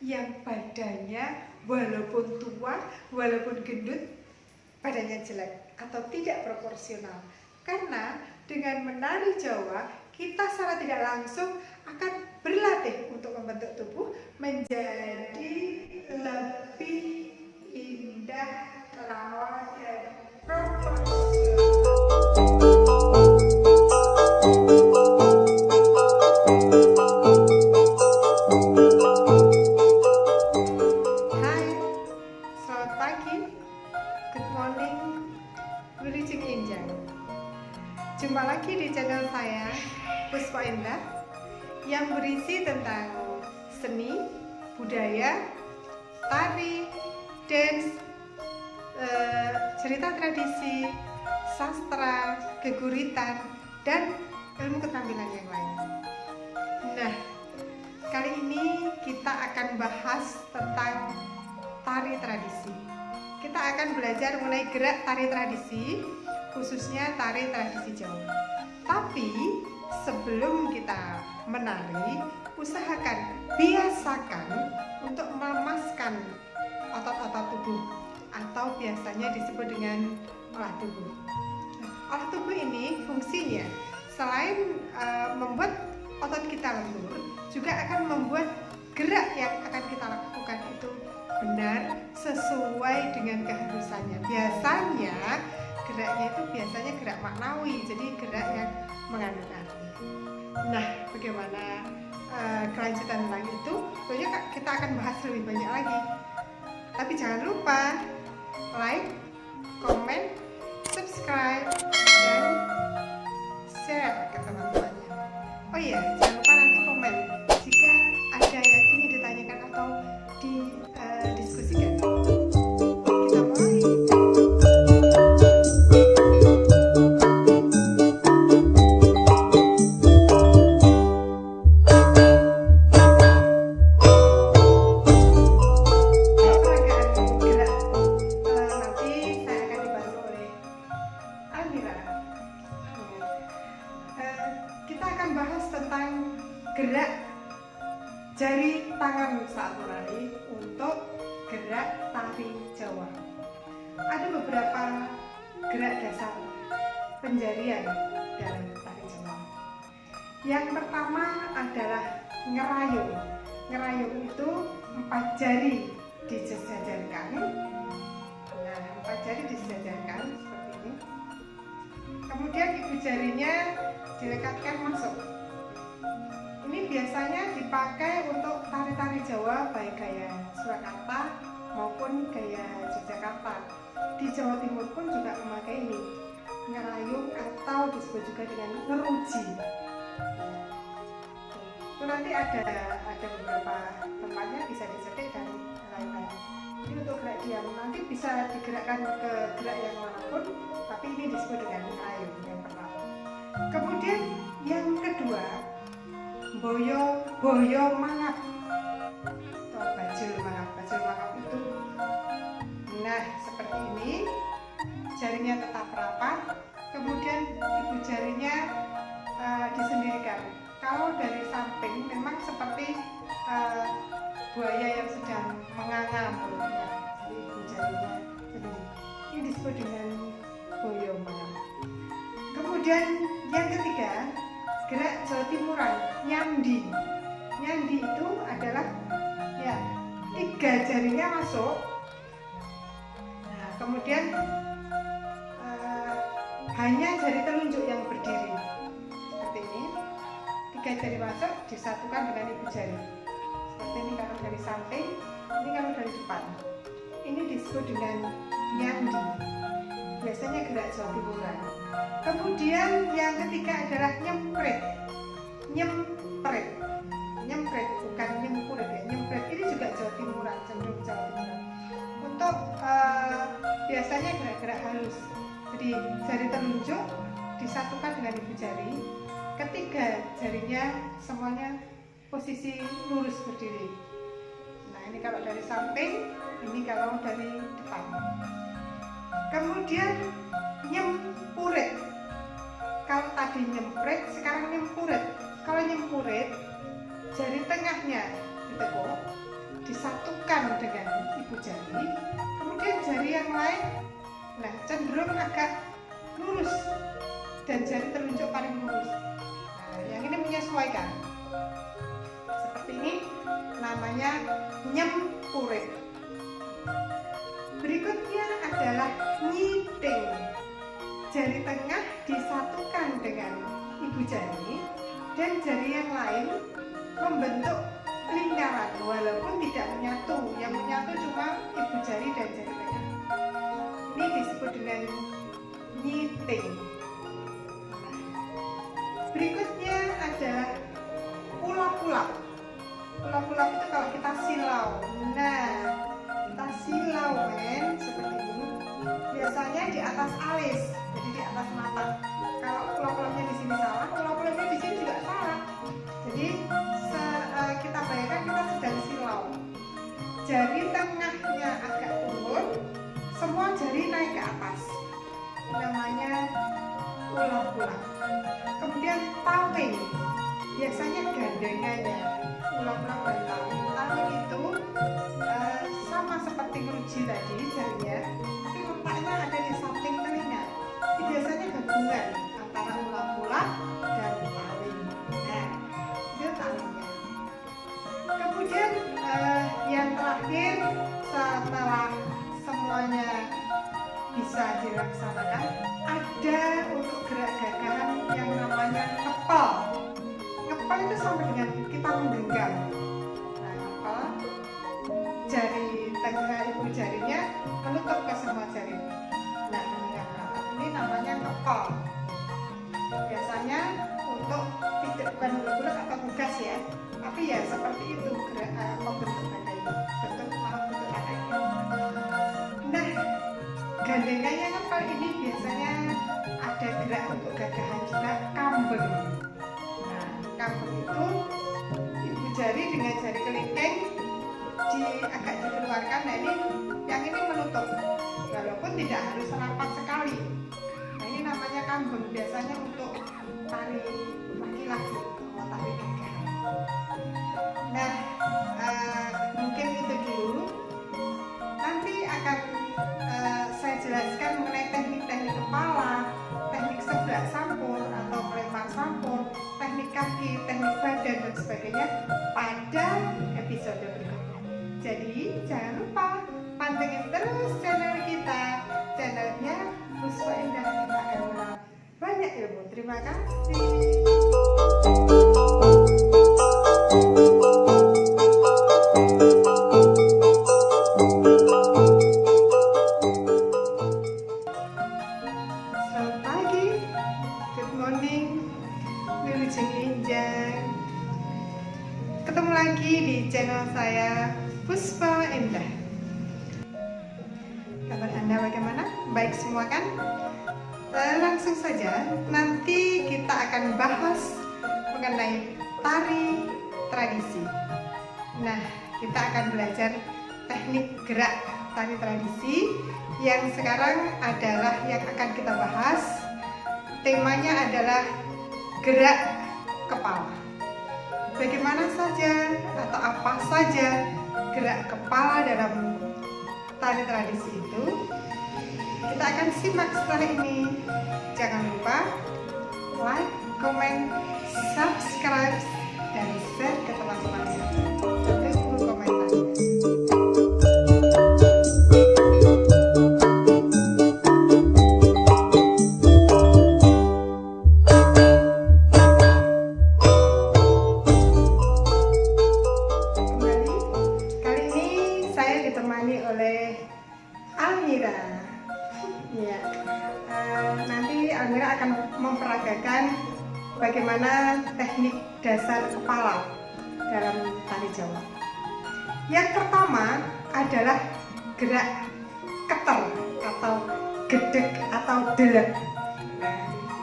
yang badannya walaupun tua, walaupun gendut, badannya jelek atau tidak proporsional. Karena dengan menari Jawa, kita secara tidak langsung akan berlatih untuk membentuk tubuh menjadi lebih indah, lawa, dan proporsional. Hai, selamat pagi, good morning, Wilujeng Injang. Jumpa lagi di channel saya, Puspa Indah, yang berisi tentang seni, budaya, tari, dance, cerita tradisi, sastra, keguritan, dan ilmu keterampilan yang lain. Nah, kali ini kita akan bahas tentang tari tradisi. Kita akan belajar mengenai gerak tari tradisi, khususnya tari tradisi Jawa. Tapi sebelum kita menari, biasakan untuk melemaskan otot-otot tubuh atau biasanya disebut dengan olah tubuh. Olah tubuh ini fungsinya selain membuat otot kita lentur, juga akan membuat gerak yang akan kita lakukan itu benar sesuai dengan keharusannya. Biasanya geraknya itu gerak maknawi, jadi gerak yang mengandung arti. Nah, bagaimana kelanjutan tentang itu? Tentunya kita akan bahas lebih banyak lagi. Tapi jangan lupa like, comment, subscribe, dan share ke teman-temannya. Oh iya, jangan lupa nanti komen jika ada yang ingin ditanyakan atau didiskusikan. Kita mulai. Peragaan gerak nanti saya akan dibantu oleh Almira. Kita akan bahas tentang gerak jari tangan saat menari untuk gerak tari Jawa. Ada beberapa gerak dasar penjarian dalam tari Jawa. Yang pertama adalah ngerayung. Ngerayung itu 4 jari disejajarkan. Nah, 4 jari disejajarkan seperti ini. Kemudian ibu jarinya dilekatkan masuk. Ini biasanya dipakai untuk tari-tari Jawa, baik gaya Surakarta maupun gaya Yogyakarta. Di Jawa Timur pun juga memakai ini, ngerayung atau disebut juga dengan ngeruji. Itu nanti ada beberapa tempatnya bisa dicetik dan lain-lain. Ini untuk gerak diam, nanti bisa digerakkan ke gerak yang manapun, tapi ini disebut dengan ngerayung yang pertama. Kemudian yang kedua, boyo mangap atau bajul mangap itu, nah seperti ini, jarinya tetap rapat, kemudian ibu jarinya disendirikan. Kalau dari samping memang seperti buaya yang sedang menganga mulutnya, jadi ibu jarinya sendiri. Ini disebut dengan boyo mangap. Kemudian yang ketiga, gerak Jawa Timuran, nyandi. Nyandi itu adalah 3 jarinya masuk. Nah, kemudian hanya jari telunjuk yang berdiri seperti ini. 3 jari masuk disatukan dengan ibu jari. Seperti ini kalau dari samping, ini kalau dari depan. Ini disebut dengan nyandi. Biasanya gerak Jawa Timuran. Kemudian yang ketiga adalah nyempret. Nyempret bukan nyempret ya. Nyempret ini juga Jawa Timuran, cenderung Jawa Timuran. Untuk biasanya gerak-gerak halus. Jadi jari telunjuk disatukan dengan ibu jari. Ketiga jarinya semuanya posisi lurus berdiri. Nah, ini kalau dari samping, ini kalau dari depan. Kemudian nyempuret. Kalau tadi nyempret, sekarang nyempuret. Kalau nyempuret, jari tengahnya ditekuk, yang lain cenderung agak lurus dan jari telunjuk paling lurus. Nah, yang ini menyesuaikan. Seperti ini namanya nyempurek. Berikutnya adalah nyiting. Jari tengah disatukan dengan ibu jari dan jari yang lain membentuk lingkaran walaupun tidak menyatu. Yang menyatu cuma ibu jari dan jari tengah. Ini disebut dengan nyiting. Berikutnya adalah ulap-ulap. Ulap-ulap itu kalau kita silau. Nah, kita silau seperti ini. Biasanya di atas alis, jadi di atas mata. Kalau ulap-ulapnya di sini salah, ulap-ulapnya di sini juga salah. Jadi kita bayangkan kita sedang silau. Jari tengahnya agak turun, semua jari naik ke atas. Namanya ulap-ulap. Kemudian tawing, biasanya gandengannya ulap-ulap dan tawing. Tawing itu sama seperti keruji tadi jarinya, tapi letaknya ada di samping telinga. Ini biasanya gabungan antara ulap-ulap dan tawing. Nah, itu tawingnya. Kemudian yang terakhir setelah semuanya bisa dilaksanakan, ada untuk gerak gagahan yang namanya ngepel. Ngepel itu sama dengan kita menggenggam. Nah, ngepel, jari tengah ibu jarinya menutup ke semua jari. Nah, ini namanya ngepel. Biasanya untuk tidak bukan bulat atau tugas ya, tapi ya seperti itu bentuk badannya, bentuk kakaknya. Nah, gandengannya ngepel ini biasanya ada gerak untuk gagahan juga, kambing. Nah, kambing itu ibu jari dengan jari kelingking agak dikeluarkan. Nah, yang ini menutup, walaupun tidak harus rapat sekali. Nah, ini namanya kambing, biasanya untuk tari laki-laki, tari gagahan. Nah, mungkin itu dulu. Nanti akan saya jelaskan mengenai teknik-teknik kepala, teknik sebelah sampul atau melempar sampul, teknik kaki, teknik badan dan sebagainya pada episode berikutnya. Jadi jangan lupa pantengin terus channel kita, channelnya Puspa Indah. Kita akan mengenal banyak ilmu. Terima kasih. Ketemu lagi di channel saya Puspa Indah. Kabar Anda bagaimana? Baik semua kan? Langsung saja, nanti kita akan bahas mengenai tari tradisi. Nah, kita akan belajar teknik gerak tari tradisi yang sekarang adalah yang akan kita bahas. Temanya adalah gerak kepala. Bagaimana saja atau apa saja gerak kepala dalam tari tradisi itu, kita akan simak setelah ini. Jangan lupa like, comment, subscribe, dan share ke teman-temannya. Sampai 10 komentar. Nanti Almira akan memperagakan bagaimana teknik dasar kepala dalam tari Jawa. Yang pertama adalah gerak keter atau gedek atau delek. Nah,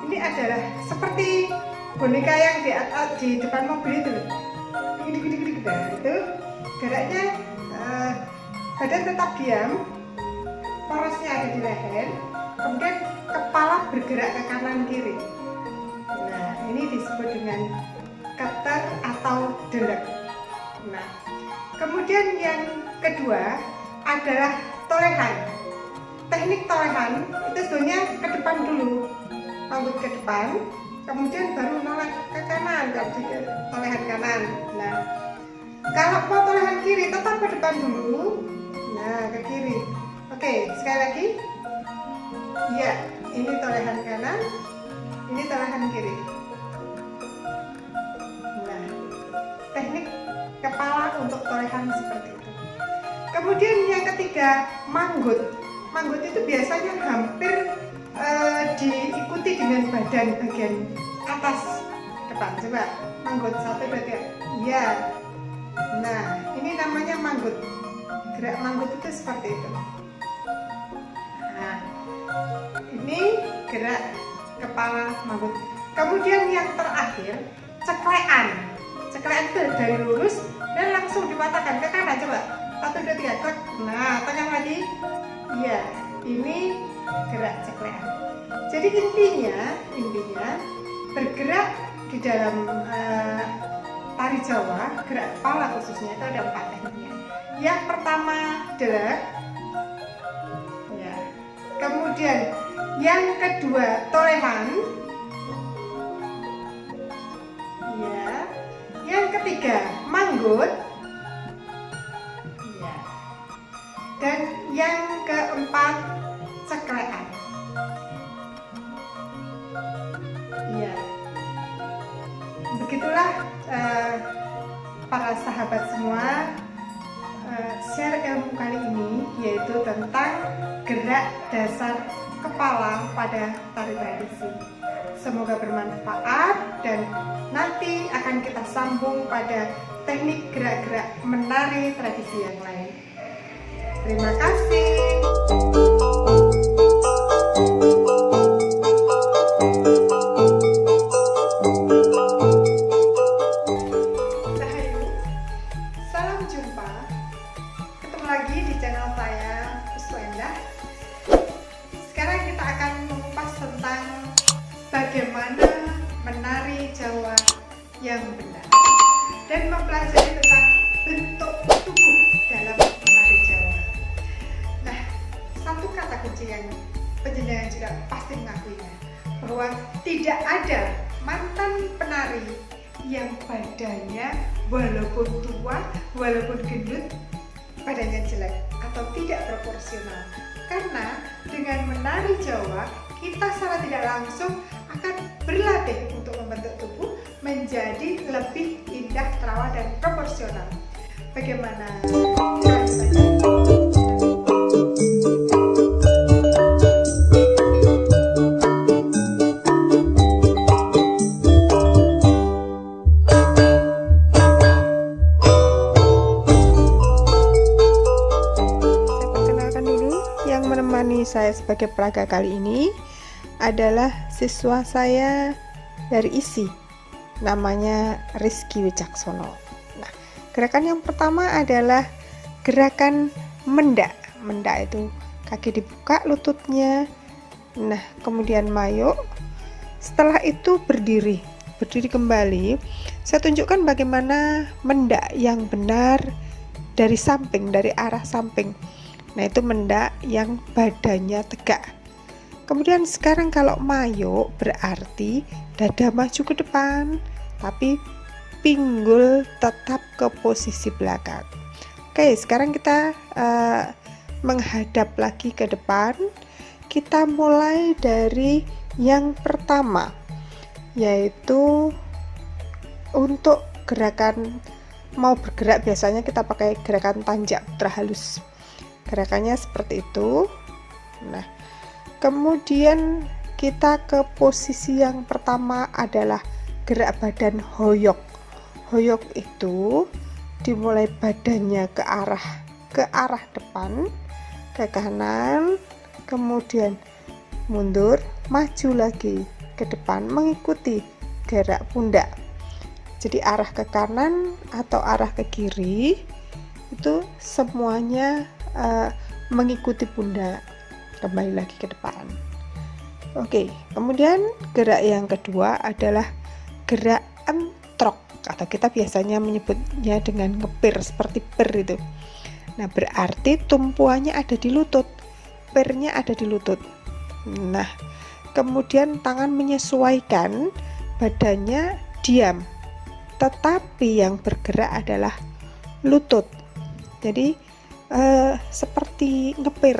ini adalah seperti boneka yang di depan mobil itu loh. Nah, itu geraknya badan tetap diam, porosnya ada di leher, kemudian kepala bergerak ke kanan kiri. Nah, ini disebut dengan keter atau delek. Nah, kemudian yang kedua adalah torehan. teknik tolehan itu sebenarnya ke depan dulu, manggut ke depan, kemudian baru noleh ke kanan, tolehan kanan. Nah, kalau mau tolehan kiri tetap ke depan dulu, nah ke kiri. Oke, sekali lagi. Ya, ini tolehan kanan, ini tolehan kiri. Nah, teknik kepala untuk tolehan seperti itu. Kemudian yang ketiga, manggut. Manggut itu biasanya hampir diikuti dengan badan bagian atas depan. Coba manggut 1, 2, 3. Ya. Nah, ini namanya manggut. Gerak manggut itu seperti itu. Nah, ini gerak kepala manggut. Kemudian yang terakhir, ceklekan. Ceklekan itu dari lurus dan langsung dipatahkan ke kanan. Coba 1, 2, 3, klek. Nah, tengah lagi. Iya, ini gerak ceklekan. Jadi intinya bergerak di dalam tari Jawa, gerak kepala khususnya itu ada 4 tekniknya. Yang pertama drag, ya. Kemudian yang kedua tolehan, ya. Yang ketiga manggut, ya. Dan yang keempat ceklekan. Ya. Begitulah para sahabat semua, share ilmu kali ini yaitu tentang gerak dasar kepala pada tari tradisi. Semoga bermanfaat dan nanti akan kita sambung pada teknik gerak-gerak menari tradisi yang lain. Terima kasih. Lagi di channel saya Puspa Endah. Sekarang kita akan mengupas tentang bagaimana menari Jawa yang benar dan mempelajari tentang bentuk tubuh dalam menari Jawa. Nah, satu kata kunci yang penjenengan juga pasti mengakuinya, bahwa tidak ada mantan penari yang badannya walaupun tua, walaupun gendut, badannya jelek atau tidak proporsional. Karena dengan menari Jawa kita secara tidak langsung akan berlatih untuk membentuk tubuh menjadi lebih indah, terawat dan proporsional. Bagaimana? Saya sebagai pelaga kali ini adalah siswa saya dari ISI, namanya Rizky Wicaksono. Nah, gerakan yang pertama adalah gerakan mendak. Mendak itu kaki dibuka lututnya. Nah, kemudian mayuk. Setelah itu berdiri kembali. Saya tunjukkan bagaimana mendak yang benar dari samping, dari arah samping. Nah, itu mendak yang badannya tegak. Kemudian sekarang kalau mayuk berarti dada maju ke depan, tapi pinggul tetap ke posisi belakang. Oke, sekarang kita menghadap lagi ke depan. Kita mulai dari yang pertama, yaitu untuk gerakan mau bergerak biasanya kita pakai gerakan tanjak putra halus. Gerakannya seperti itu. Nah, kemudian kita ke posisi yang pertama adalah gerak badan hoyok. Hoyok itu dimulai badannya ke arah depan, ke kanan, kemudian mundur, maju lagi ke depan mengikuti gerak pundak. Jadi arah ke kanan atau arah ke kiri itu semuanya mengikuti pundak, kembali lagi ke depan. Oke, kemudian gerak yang kedua adalah gerak entrok atau kita biasanya menyebutnya dengan ngepir seperti per itu. Nah, berarti tumpuannya ada di lutut. ngepirnya ada di lutut. Nah, kemudian tangan menyesuaikan, badannya diam, tetapi yang bergerak adalah lutut. Jadi seperti ngepir,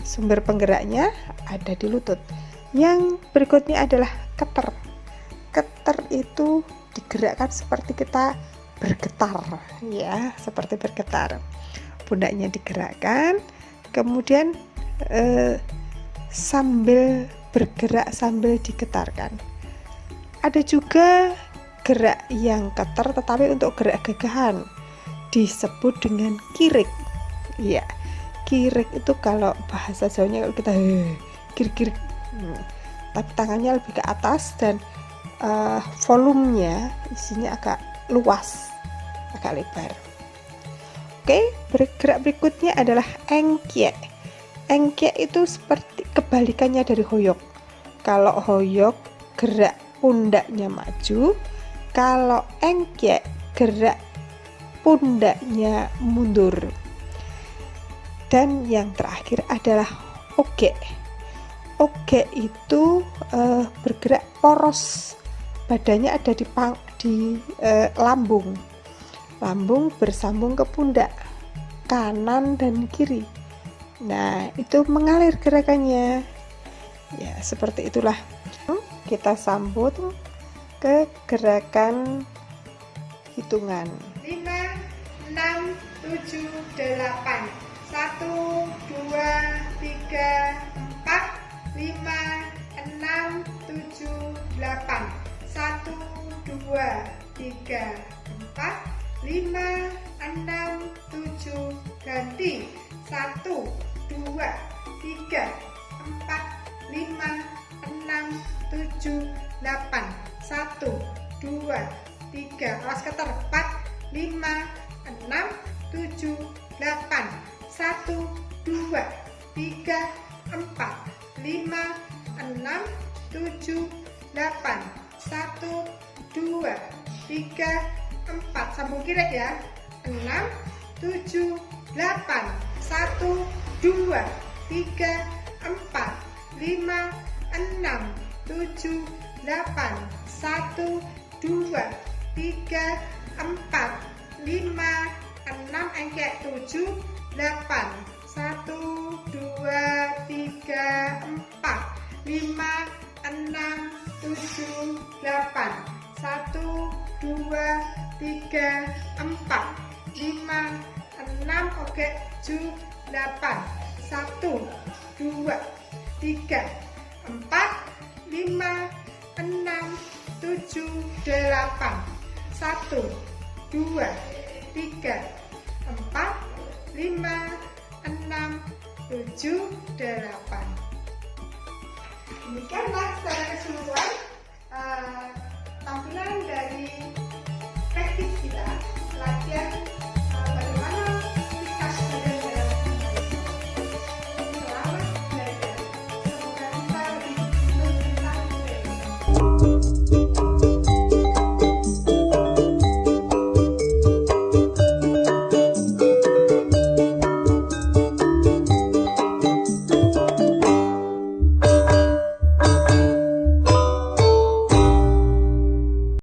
sumber penggeraknya ada di lutut. Yang berikutnya adalah keter. Keter itu digerakkan seperti kita bergetar, ya, seperti bergetar. Pundaknya digerakkan, kemudian sambil bergerak sambil digetarkan. Ada juga gerak yang keter tetapi untuk gerak gagahan, disebut dengan kirik. Ya, kirik itu kalau bahasa Jawanya kalau kita kirik-kirik, tapi tangannya lebih ke atas dan volumenya, isinya agak luas, agak lebar. Oke, bergerak berikutnya adalah engkyek. Engkyek itu seperti kebalikannya dari hoyok. Kalau hoyok gerak pundaknya maju, kalau engkyek gerak pundaknya mundur. Dan yang terakhir adalah oge. Oge itu bergerak poros, badannya ada di lambung. Lambung bersambung ke pundak kanan dan kiri. Nah, itu mengalir gerakannya. Ya, seperti itulah. Kita sambut ke gerakan hitungan. 5, 6, 7, 8. 1, 2, 3, 4, 5, 6, 7, 8. 1, 2, 3, 4, 5, 6, 7, ganti. 1, 2, 3, 4, 5, 6, 7, 8. 1, 2, 3, awas keter. 4, 5, 6, 7, 8. 1, 2, 3, 4, 5, 6, 7, 8. 1, 2, 3, 4. Sambung kiri ya. 6, 7, 8. 1, 2, 3, 4, 5, 6, 7, 8. 1, 2, 3, 4, 5, 6, engkyek 7, 8. 1, 2, 3, 4, 5, 6, 7, 8. 1, 2, 3, 4, 5, 6, oke, 7, 8. 1, 2, 3, 4, 5, 6, 7, 8. 1, 2, 3, 4, 5, 6, 7, 8. Demikianlah secara keseluruhan tampilan dari